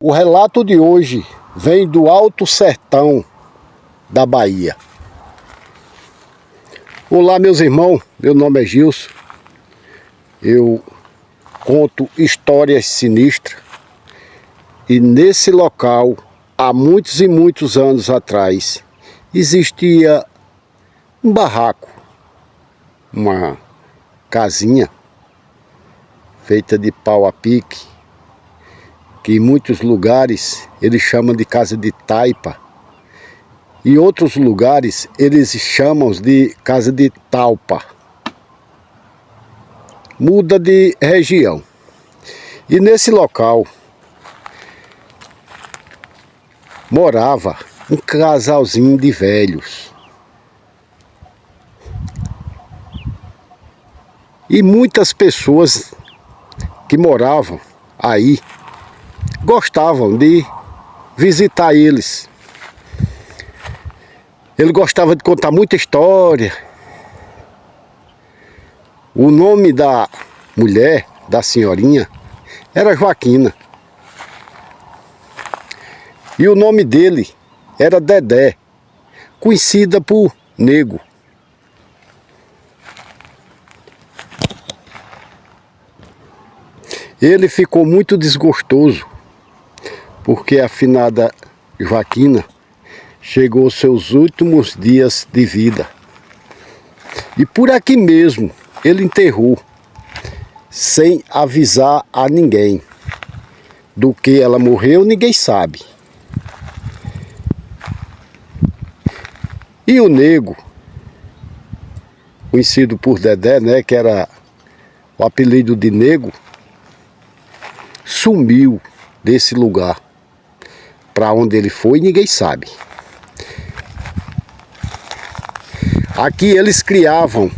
O relato de hoje vem do Alto Sertão da Bahia. Olá, meus irmãos, meu nome é Gilson. Eu conto histórias sinistras. E nesse local, há muitos e muitos anos atrás, existia um barraco, uma casinha feita de pau a pique, que em muitos lugares eles chamam de casa de taipa, e em outros lugares eles chamam de casa de talpa. Muda de região. E nesse local morava um casalzinho de velhos. E muitas pessoas que moravam aí gostavam de visitar eles. Ele gostava de contar muita história. O nome da mulher, da senhorinha, era Joaquina. E o nome dele era Dedé, conhecida por Nego. Ele ficou muito desgostoso, porque a finada Joaquina chegou aos seus últimos dias de vida. E por aqui mesmo ele enterrou, sem avisar a ninguém. Do que ela morreu, ninguém sabe. E o Nego, conhecido por Dedé, né, que era o apelido de Nego, sumiu desse lugar. Para onde ele foi, ninguém sabe. Aqui eles criavam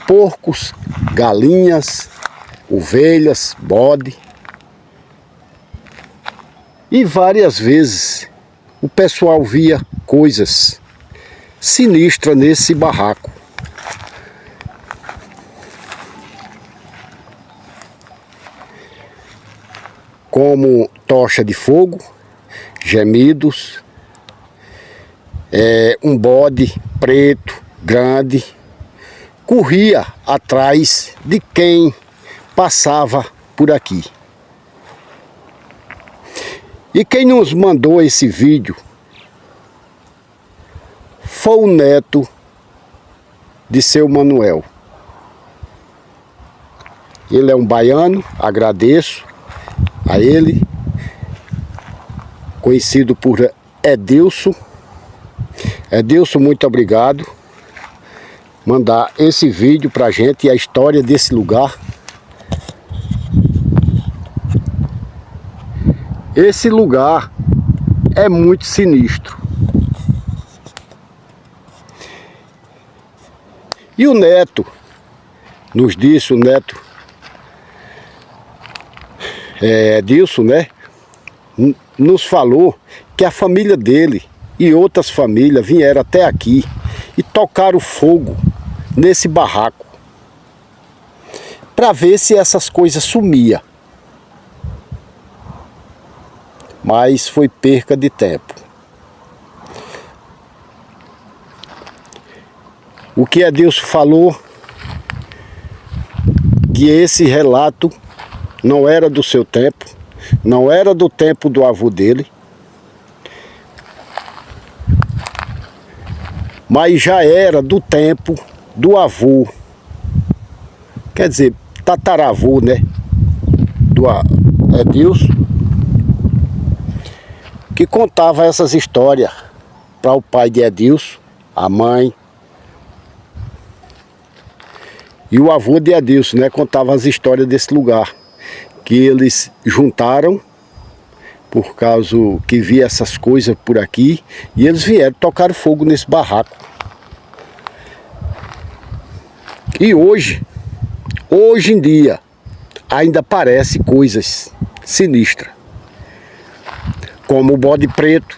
porcos, galinhas, ovelhas, bode. E várias vezes o pessoal via coisas sinistras nesse barraco. Como tocha de fogo, gemidos, um bode preto, grande, corria atrás de quem passava por aqui. E quem nos mandou esse vídeo foi o neto de seu Manuel. Ele é um baiano, agradeço a ele, conhecido por Edilson. Edilson, muito obrigado. Mandar esse vídeo pra gente e a história desse lugar. Esse lugar é muito sinistro. E o neto nos disse, o neto Edilson, né, nos falou que a família dele e outras famílias vieram até aqui e tocaram fogo nesse barraco para ver se essas coisas sumiam. Mas foi perca de tempo. O que Edilson falou, que esse relato não era do seu tempo, não era do tempo do avô dele, mas já era do tempo do avô, quer dizer, tataravô, né, do Edilson, que contava essas histórias para o pai de Edilson, a mãe, e o avô de Edilson, né, contava as histórias desse lugar, que eles juntaram por causa que via essas coisas por aqui, e eles vieram tocar fogo nesse barraco. E hoje em dia, ainda aparece coisas sinistras, como o bode preto,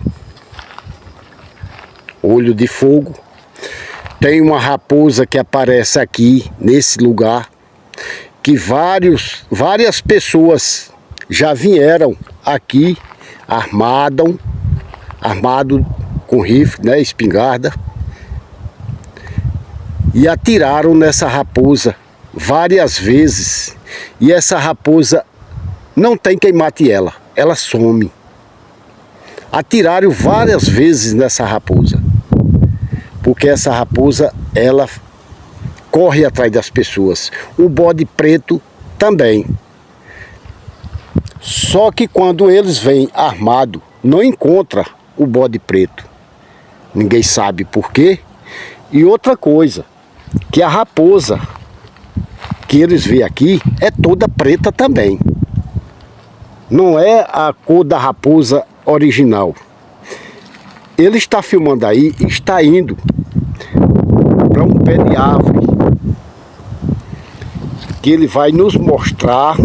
olho de fogo. Tem uma raposa que aparece aqui nesse lugar, que várias pessoas já vieram aqui armado com rifle, né, espingarda, e atiraram nessa raposa várias vezes. E essa raposa não tem quem mate ela, ela some. Atiraram várias vezes nessa raposa, porque essa raposa, ela corre atrás das pessoas. O bode preto também. Só que quando eles vêm armado, não encontra o bode preto. Ninguém sabe por quê. E outra coisa, que a raposa que eles veem aqui é toda preta também. Não é a cor da raposa original. Ele está filmando aí e está indo para um pé de árvore que ele vai nos mostrar,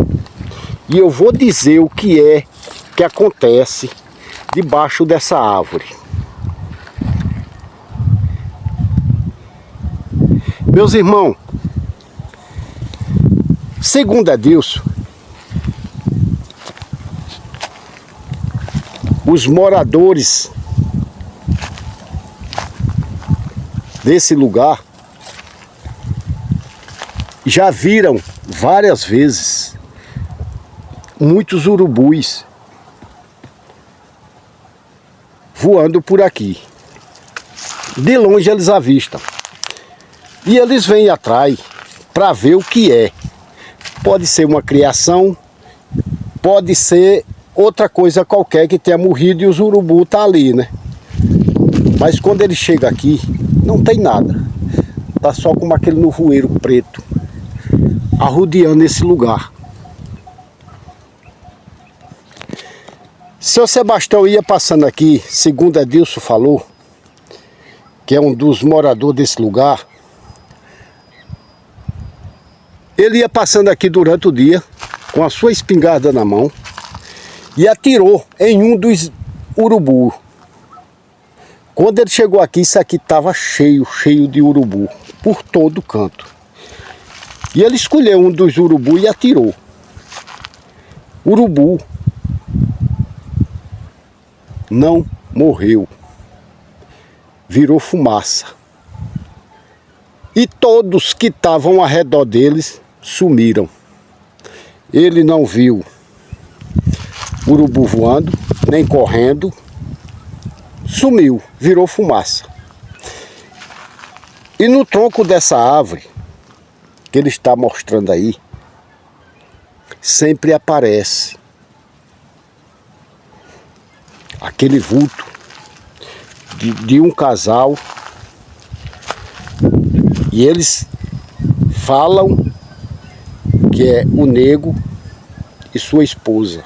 e eu vou dizer o que é que acontece debaixo dessa árvore. Meus irmãos, segundo Edilson, os moradores desse lugar já viram várias vezes muitos urubus voando por aqui. De longe eles avistam. E eles vêm atrás para ver o que é. Pode ser uma criação, pode ser outra coisa qualquer que tenha morrido e os urubu tá ali, né? Mas quando ele chega aqui, não tem nada. Tá só como aquele nevoeiro preto arrodeando esse lugar. Seu Sebastião ia passando aqui, segundo Edilson falou, que é um dos moradores desse lugar. Ele ia passando aqui durante o dia, com a sua espingarda na mão, e atirou em um dos urubu. Quando ele chegou aqui, isso aqui estava cheio de urubu, por todo canto. E ele escolheu um dos urubu e atirou. Urubu não morreu, virou fumaça. E todos que estavam ao redor deles sumiram. Ele não viu urubu voando, nem correndo, sumiu, virou fumaça. E no tronco dessa árvore, que ele está mostrando aí, sempre aparece aquele vulto de um casal, e eles falam que é o nego e sua esposa,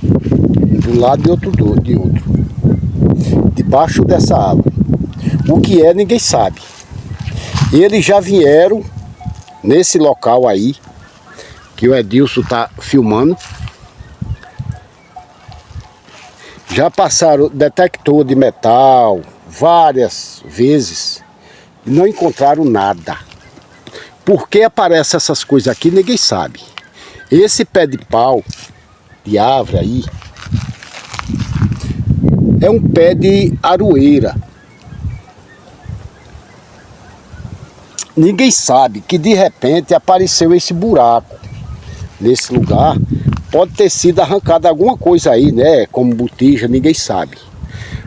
de um lado e outro de outro, debaixo dessa árvore. O que é, ninguém sabe. Eles já vieram nesse local aí, que o Edilson está filmando. Já passaram detector de metal várias vezes e não encontraram nada. Por que aparecem essas coisas aqui, ninguém sabe. Esse pé de pau, de árvore aí, é um pé de aroeira. Ninguém sabe que de repente apareceu esse buraco nesse lugar. Pode ter sido arrancada alguma coisa aí, né? Como botija, ninguém sabe.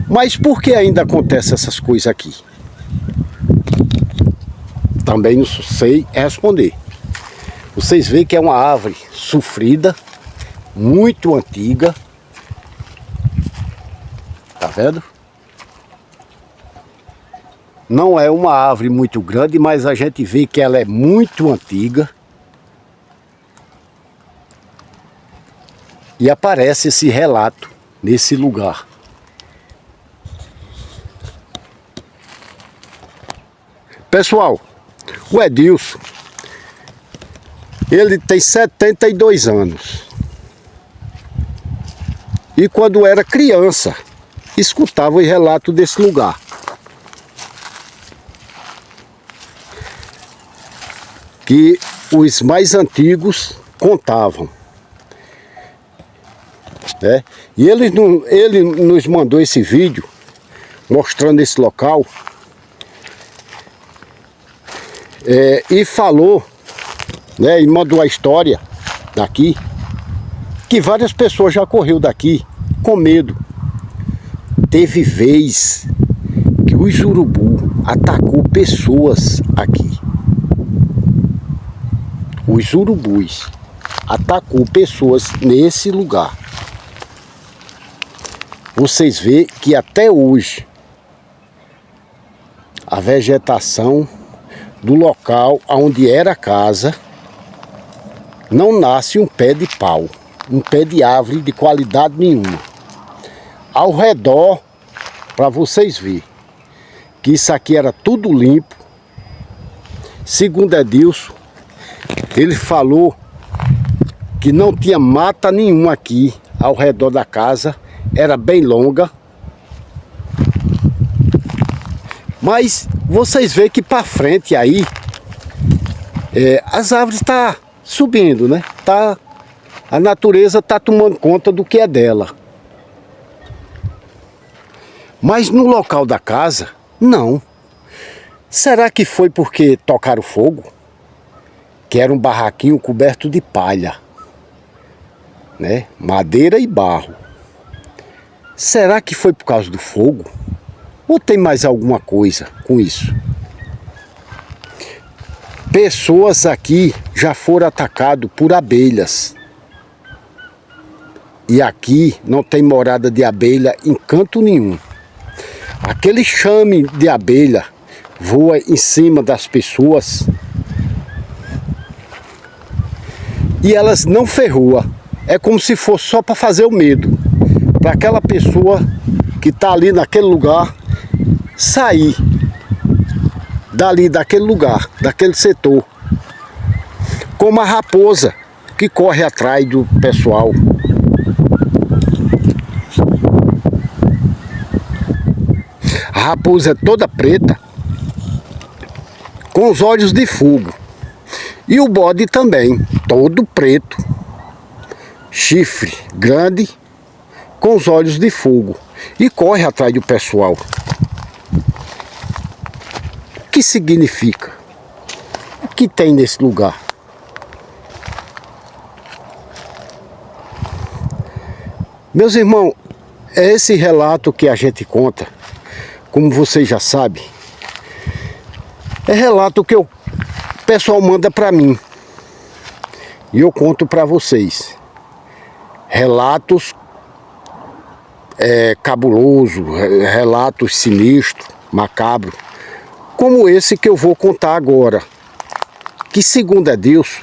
Mas por que ainda acontecem essas coisas aqui? Também não sei responder. Vocês veem que é uma árvore sofrida, muito antiga. Tá vendo? Não é uma árvore muito grande, mas a gente vê que ela é muito antiga. E aparece esse relato nesse lugar. Pessoal, o Edilson, ele tem 72 anos. E quando era criança, escutava o relato desse lugar. Que os mais antigos contavam. né? E ele nos mandou esse vídeo mostrando esse local, e falou, né, e mandou a história daqui, que várias pessoas já correu daqui com medo. Teve vez que os urubu atacou pessoas aqui. Os urubus atacou pessoas nesse lugar. Vocês veem que até hoje a vegetação do local onde era a casa não nasce um pé de pau, um pé de árvore de qualidade nenhuma. Ao redor, para vocês verem que isso aqui era tudo limpo. Segundo Edilson, ele falou que não tinha mata nenhuma aqui ao redor da casa, era bem longa. Mas vocês veem que para frente aí, as árvores estão subindo, né? A natureza está tomando conta do que é dela. Mas no local da casa, não. Será que foi porque tocaram fogo? Que era um barraquinho coberto de palha, né? Madeira e barro. Será que foi por causa do fogo? Ou tem mais alguma coisa com isso? Pessoas aqui já foram atacadas por abelhas. E aqui não tem morada de abelha em canto nenhum. Aquele chame de abelha voa em cima das pessoas e elas não ferroam. É como se fosse só para fazer o medo, para aquela pessoa que está ali naquele lugar sair dali, daquele lugar, daquele setor. Como a raposa que corre atrás do pessoal. A raposa é toda preta, com os olhos de fogo. E o bode também, todo preto, chifre grande, com os olhos de fogo. E corre atrás do pessoal. O que significa? O que tem nesse lugar? Meus irmãos, é esse relato que a gente conta. Como vocês já sabem, é relato que o pessoal manda para mim e eu conto para vocês. Relatos cabulosos, relatos sinistros, macabros, como esse que eu vou contar agora. Que segundo Deus,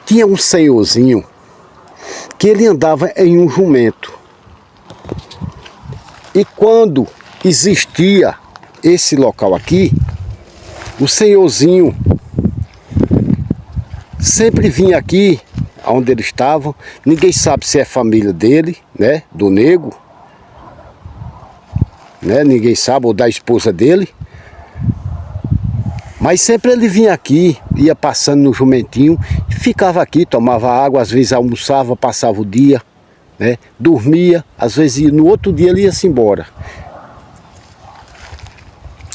tinha um senhorzinho que ele andava em um jumento. E quando existia esse local aqui, o senhorzinho sempre vinha aqui onde ele estava. Ninguém sabe se é família dele, né, do nego, né, ninguém sabe, ou da esposa dele. Mas sempre ele vinha aqui, ia passando no jumentinho, ficava aqui, tomava água, às vezes almoçava, passava o dia, né, dormia, às vezes no outro dia ele ia-se embora.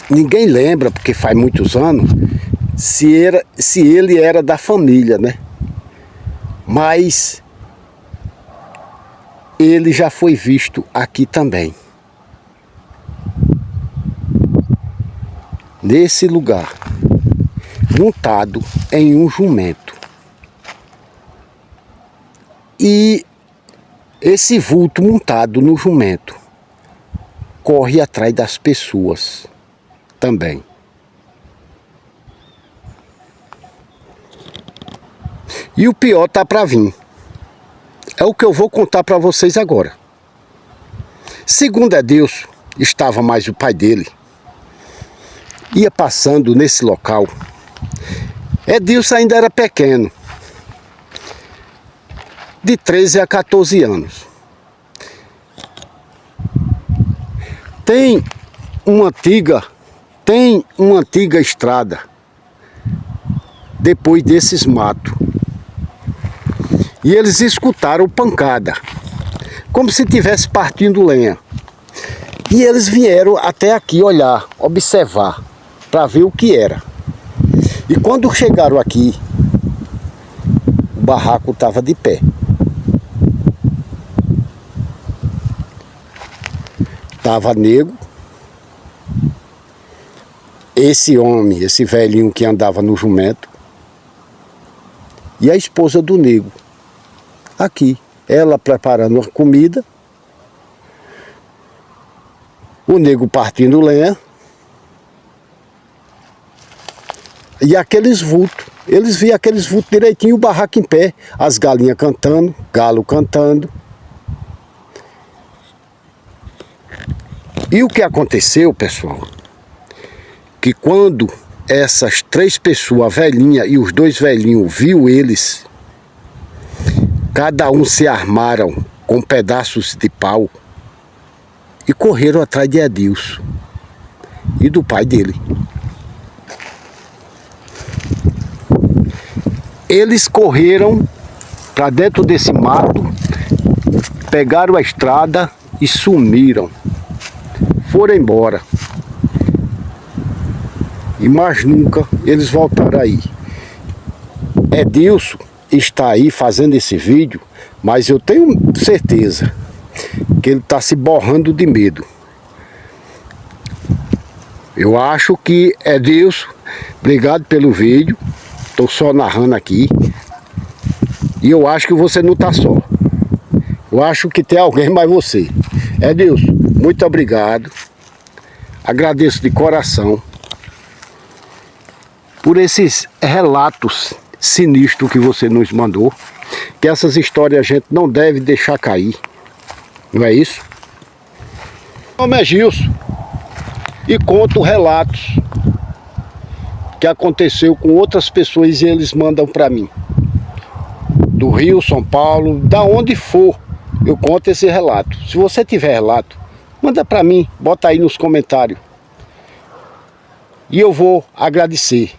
Ninguém lembra, porque faz muitos anos, se ele era da família, né? Mas ele já foi visto aqui também. Nesse lugar, montado em um jumento. E esse vulto montado no jumento corre atrás das pessoas também. E o pior tá para vir. É o que eu vou contar para vocês agora. Segundo Deus, estava mais o pai dele. Ia passando nesse local. Edilson ainda era pequeno, de 13 a 14 anos. Tem uma antiga estrada depois desses matos. E eles escutaram pancada. como se estivesse partindo lenha. E eles vieram até aqui olhar, observar, para ver o que era. E quando chegaram aqui, o barraco estava de pé. Estava nego. Esse homem, esse velhinho que andava no jumento. E a esposa do nego. Aqui. Ela preparando a comida. O nego partindo lenha. E aqueles vultos. Eles viam aqueles vultos direitinho, o barraco em pé. As galinhas cantando, galo cantando. E o que aconteceu, pessoal? Que quando essas 3 pessoas, a velhinha e os 2 velhinhos, viu eles, cada um se armaram com pedaços de pau e correram atrás de Edilson e do pai dele. Eles correram para dentro desse mato, pegaram a estrada e sumiram. Foram embora. E mais nunca eles voltaram aí. Edilson está aí fazendo esse vídeo, mas eu tenho certeza que ele está se borrando de medo. Eu acho que Edilson, obrigado pelo vídeo. Estou só narrando aqui. E eu acho que você não está só. Eu acho que tem alguém mais você. Edilson, muito obrigado. Agradeço de coração por esses relatos sinistros que você nos mandou. Que essas histórias a gente não deve deixar cair. Não é isso? Meu nome é Gilson. E conto relatos que aconteceu com outras pessoas e eles mandam para mim. Do Rio, São Paulo, da onde for, eu conto esse relato. Se você tiver relato, manda para mim, bota aí nos comentários. E eu vou agradecer.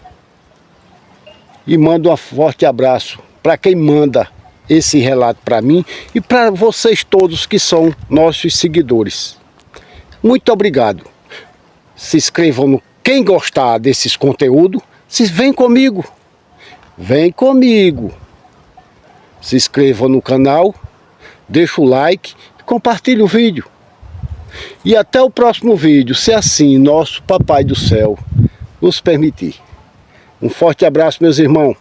E mando um forte abraço para quem manda esse relato para mim e para vocês todos que são nossos seguidores. Muito obrigado. Se inscrevam no quem gostar desses conteúdos, vem comigo. Vem comigo. Se inscreva no canal, deixa o like e compartilhe o vídeo. E até o próximo vídeo, se assim nosso Papai do Céu nos permitir. Um forte abraço, meus irmãos.